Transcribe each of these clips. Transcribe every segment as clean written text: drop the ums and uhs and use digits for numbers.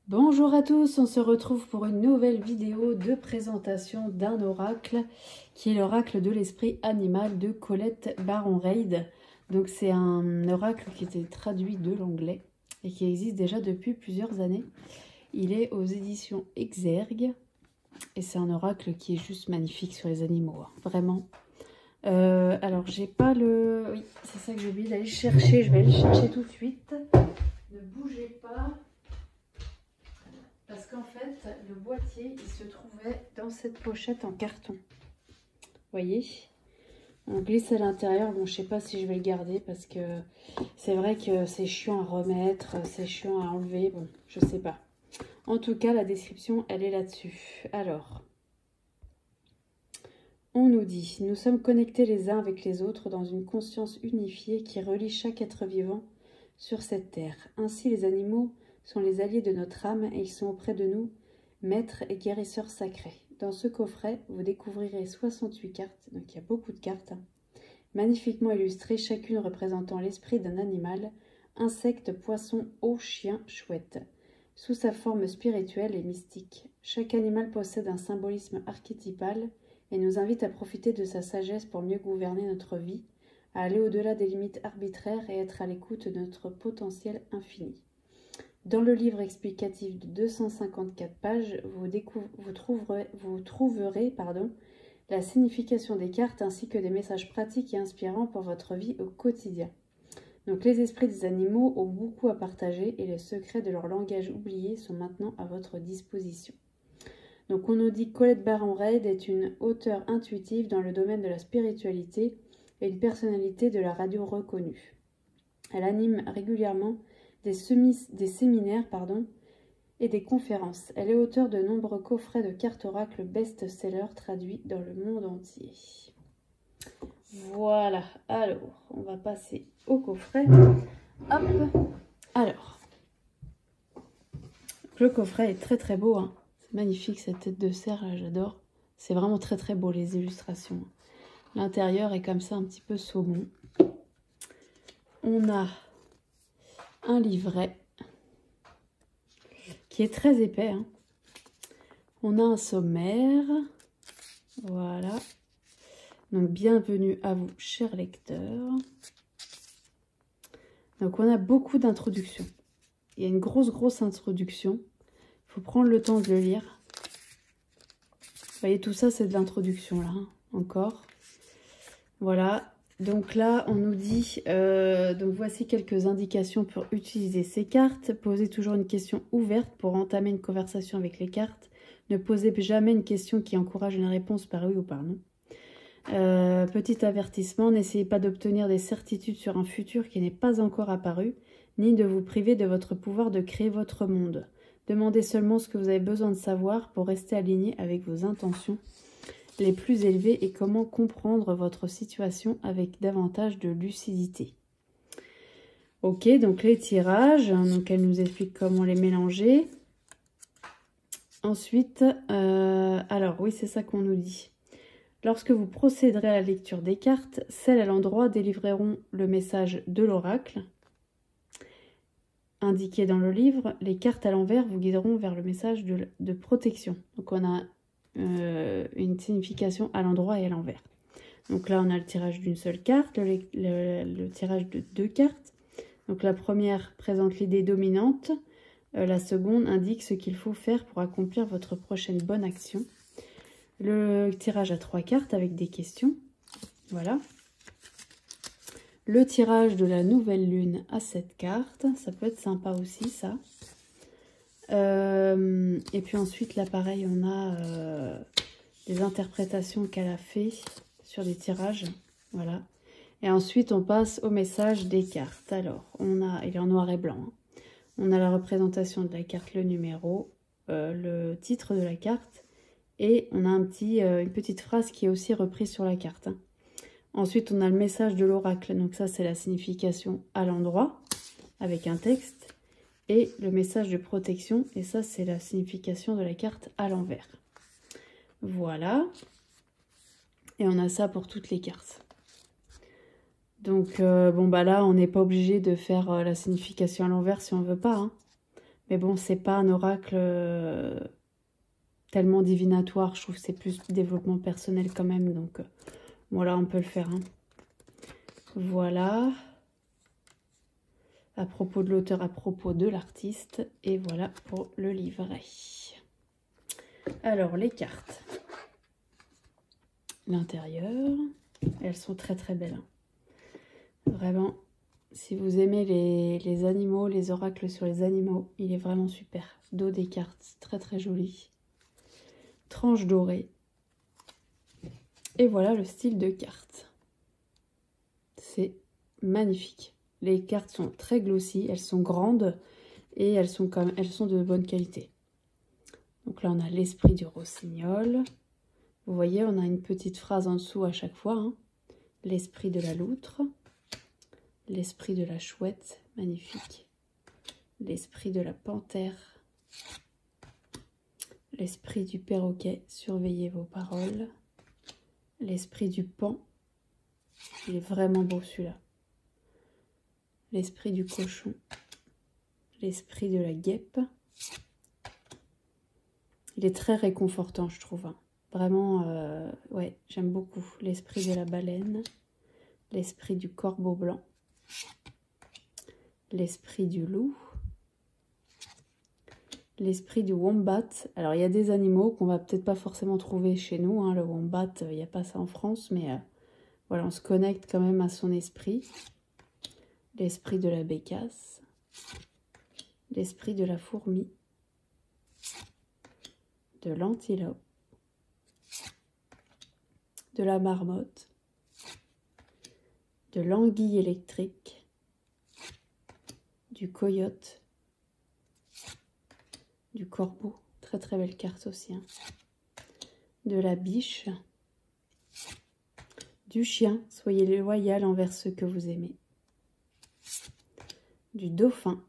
Bonjour à tous, on se retrouve pour une nouvelle vidéo de présentation d'un oracle qui est l'oracle de l'esprit animal de Colette Baron-Reid. Donc c'est un oracle qui était traduit de l'anglais et qui existe déjà depuis plusieurs années. Il est aux éditions Exergue et c'est un oracle qui est juste magnifique sur les animaux, hein, vraiment. Alors j'ai pas le... Oui, c'est ça que j'ai oublié d'aller chercher, je vais aller chercher tout de suite. Ne bougez pas. Parce qu'en fait, le boîtier, il se trouvait dans cette pochette en carton. Vous voyez? On glisse à l'intérieur. Bon, je sais pas si je vais le garder parce que c'est vrai que c'est chiant à remettre, c'est chiant à enlever. Bon, je sais pas. En tout cas, la description, elle est là-dessus. Alors, on nous dit, nous sommes connectés les uns avec les autres dans une conscience unifiée qui relie chaque être vivant sur cette terre. Ainsi, les animaux sont les alliés de notre âme et ils sont auprès de nous, maîtres et guérisseurs sacrés. Dans ce coffret, vous découvrirez 68 cartes, donc il y a beaucoup de cartes, magnifiquement illustrées, chacune représentant l'esprit d'un animal, insecte, poisson, eau, chien, chouette, sous sa forme spirituelle et mystique. Chaque animal possède un symbolisme archétypal et nous invite à profiter de sa sagesse pour mieux gouverner notre vie, à aller au-delà des limites arbitraires et être à l'écoute de notre potentiel infini. Dans le livre explicatif de 254 pages, vous trouverez la signification des cartes ainsi que des messages pratiques et inspirants pour votre vie au quotidien. Donc les esprits des animaux ont beaucoup à partager et les secrets de leur langage oublié sont maintenant à votre disposition. Donc on nous dit que Colette Baron-Reid est une auteure intuitive dans le domaine de la spiritualité et une personnalité de la radio reconnue. Elle anime régulièrement des séminaires et des conférences. Elle est auteure de nombreux coffrets de cartes oracles best-seller traduits dans le monde entier. Voilà, alors, on va passer au coffret. Hop, alors, le coffret est très très beau, hein. C'est magnifique cette tête de cerf, là, j'adore. C'est vraiment très très beau les illustrations. L'intérieur est comme ça un petit peu saumon. On a un livret qui est très épais, hein. On a un sommaire, voilà. Donc bienvenue à vous, chers lecteurs. Donc on a beaucoup d'introductions. Il y a une grosse introduction. Il faut prendre le temps de le lire. Vous voyez, tout ça c'est de l'introduction là, hein, encore. Voilà. Donc là, on nous dit, donc voici quelques indications pour utiliser ces cartes. Posez toujours une question ouverte pour entamer une conversation avec les cartes. Ne posez jamais une question qui encourage une réponse par oui ou par non. Petit avertissement, n'essayez pas d'obtenir des certitudes sur un futur qui n'est pas encore apparu, ni de vous priver de votre pouvoir de créer votre monde. Demandez seulement ce que vous avez besoin de savoir pour rester aligné avec vos intentions les plus élevées et comment comprendre votre situation avec davantage de lucidité. Ok, donc les tirages, donc elle nous explique comment les mélanger. Ensuite, alors oui, c'est ça qu'on nous dit. Lorsque vous procéderez à la lecture des cartes, celles à l'endroit délivreront le message de l'oracle. Indiqué dans le livre, les cartes à l'envers vous guideront vers le message de protection. Donc on a une signification à l'endroit et à l'envers. Donc là, on a le tirage d'une seule carte, le tirage de 2 cartes. Donc la première présente l'idée dominante, la seconde indique ce qu'il faut faire pour accomplir votre prochaine bonne action. Le tirage à 3 cartes avec des questions, voilà. Le tirage de la nouvelle lune à 7 cartes, ça peut être sympa aussi ça. Et puis ensuite là pareil, on a des interprétations qu'elle a fait sur des tirages, voilà. Et ensuite on passe au message des cartes. Alors on a, il est en noir et blanc, hein. On a la représentation de la carte, le numéro, le titre de la carte, et on a une petite phrase qui est aussi reprise sur la carte, hein. Ensuite, on a le message de l'oracle. Donc ça, c'est la signification à l'endroit, avec un texte. Et le message de protection. Et ça, c'est la signification de la carte à l'envers. Voilà. Et on a ça pour toutes les cartes. Donc, bon, bah là, on n'est pas obligé de faire la signification à l'envers si on ne veut pas, hein. Mais bon, c'est pas un oracle tellement divinatoire. Je trouve que c'est plus développement personnel quand même. Donc voilà, on peut le faire. Hein. Voilà. À propos de l'auteur, à propos de l'artiste. Et voilà pour le livret. Alors, les cartes. L'intérieur. Elles sont très très belles. Hein. Vraiment, si vous aimez les animaux, les oracles sur les animaux, il est vraiment super. Dos des cartes, très très joli. Tranche dorée. Et voilà le style de carte. C'est magnifique. Les cartes sont très glossy, elles sont grandes et elles sont de bonne qualité. Donc là, on a l'esprit du rossignol. Vous voyez, on a une petite phrase en dessous à chaque fois. Hein. L'esprit de la loutre. L'esprit de la chouette, magnifique. L'esprit de la panthère. L'esprit du perroquet, surveillez vos paroles. L'esprit du paon. Il est vraiment beau celui-là. L'esprit du cochon. L'esprit de la guêpe. Il est très réconfortant, je trouve. Hein. Vraiment, ouais, j'aime beaucoup. L'esprit de la baleine. L'esprit du corbeau blanc. L'esprit du loup. L'esprit du wombat. Alors, il y a des animaux qu'on va peut-être pas forcément trouver chez nous. Hein. Le wombat, il n'y a pas ça en France, mais voilà, on se connecte quand même à son esprit. L'esprit de la bécasse. L'esprit de la fourmi. De l'antilope. De la marmotte. De l'anguille électrique. Du coyote. Du corbeau. Très très belle carte aussi. Hein. De la biche. Du chien. Soyez loyal envers ceux que vous aimez. Du dauphin.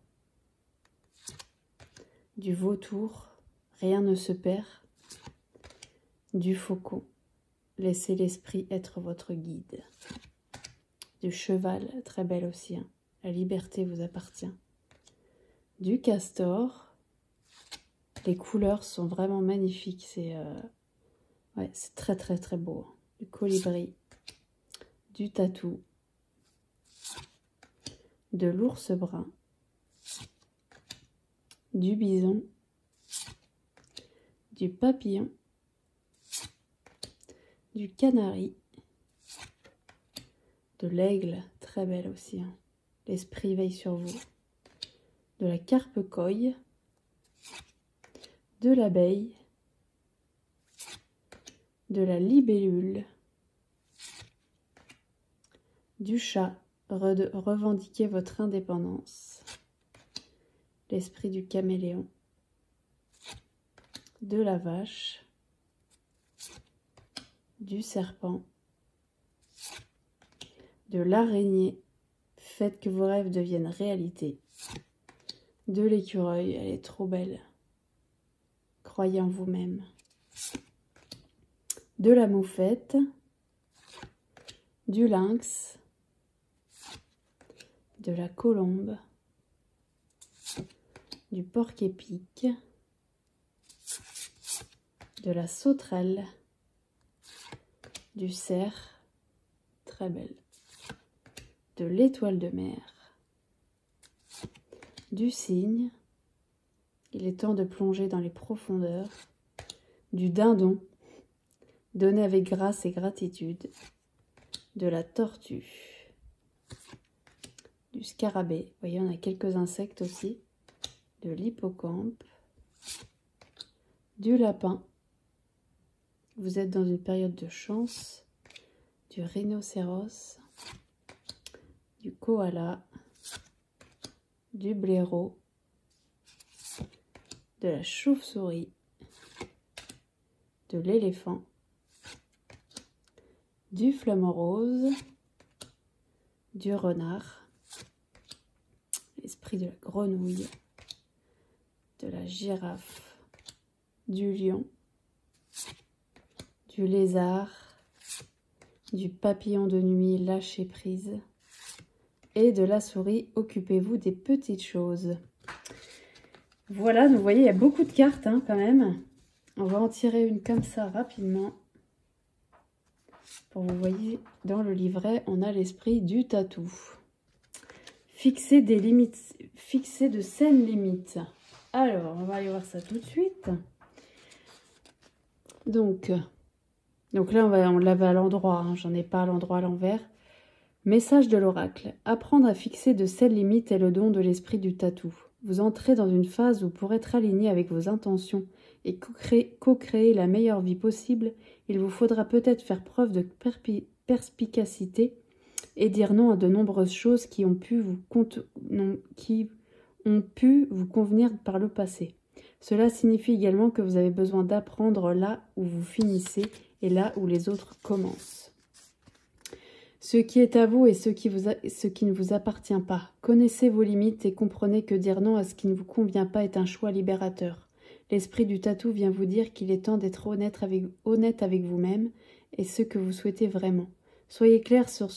Du vautour. Rien ne se perd. Du faucon. Laissez l'esprit être votre guide. Du cheval. Très belle aussi. Hein. La liberté vous appartient. Du castor. Les couleurs sont vraiment magnifiques. C'est ouais, c'est très très très beau. Du colibri. Du tatou. De l'ours brun. Du bison. Du papillon. Du canari. De l'aigle. Très belle aussi. Hein. L'esprit veille sur vous. De la carpe coille. De l'abeille, de la libellule, du chat, revendiquez votre indépendance, l'esprit du caméléon, de la vache, du serpent, de l'araignée, faites que vos rêves deviennent réalité, de l'écureuil, elle est trop belle. Croyez en vous-même. De la moufette. Du lynx. De la colombe. Du porc-épic. De la sauterelle. Du cerf. Très belle. De l'étoile de mer. Du cygne. Il est temps de plonger dans les profondeurs. Du dindon, donné avec grâce et gratitude. De la tortue. Du scarabée. Vous voyez, on a quelques insectes aussi. De l'hippocampe. Du lapin. Vous êtes dans une période de chance. Du rhinocéros. Du koala. Du blaireau. De la chauve-souris, de l'éléphant, du flamant rose, du renard, l'esprit de la grenouille, de la girafe, du lion, du lézard, du papillon de nuit lâché prise et de la souris. Occupez-vous des petites choses. Voilà, donc vous voyez, il y a beaucoup de cartes hein, quand même. On va en tirer une comme ça rapidement. Pour vous voyez, dans le livret, on a l'esprit du tatou. Fixer des limites, fixer de saines limites. Alors, on va aller voir ça tout de suite. Donc là, on l'avait à l'endroit, hein, j'en ai pas à l'endroit à l'envers. Message de l'oracle. Apprendre à fixer de saines limites est le don de l'esprit du tatou. Vous entrez dans une phase où pour être aligné avec vos intentions et co-créer la meilleure vie possible, il vous faudra peut-être faire preuve de perspicacité et dire non à de nombreuses choses qui ont pu vous convenir par le passé. Cela signifie également que vous avez besoin d'apprendre là où vous finissez et là où les autres commencent. Ce qui est à vous et ce qui ne vous appartient pas. Connaissez vos limites et comprenez que dire non à ce qui ne vous convient pas est un choix libérateur. L'esprit du tatou vient vous dire qu'il est temps d'être honnête avec vous-même et ce que vous souhaitez vraiment. Soyez clair sur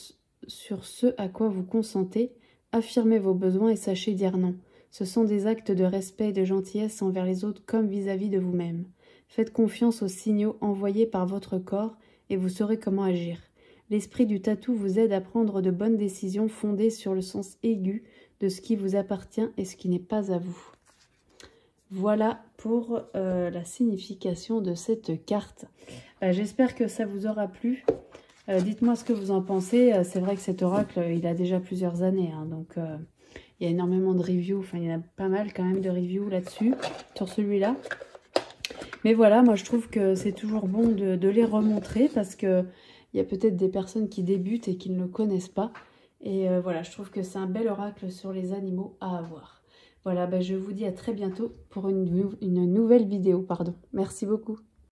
ce à quoi vous consentez, affirmez vos besoins et sachez dire non. Ce sont des actes de respect et de gentillesse envers les autres comme vis-à-vis de vous-même. Faites confiance aux signaux envoyés par votre corps et vous saurez comment agir. L'esprit du tatou vous aide à prendre de bonnes décisions fondées sur le sens aigu de ce qui vous appartient et ce qui n'est pas à vous. Voilà pour la signification de cette carte. J'espère que ça vous aura plu. Dites-moi ce que vous en pensez. C'est vrai que cet oracle, il a déjà plusieurs années. Hein, donc, il y a énormément de reviews. Enfin, il y en a pas mal quand même de reviews là-dessus, sur celui-là. Mais voilà, moi je trouve que c'est toujours bon de les remontrer parce que il y a peut-être des personnes qui débutent et qui ne le connaissent pas. Et voilà, je trouve que c'est un bel oracle sur les animaux à avoir. Voilà, je vous dis à très bientôt pour une nouvelle vidéo. Merci beaucoup.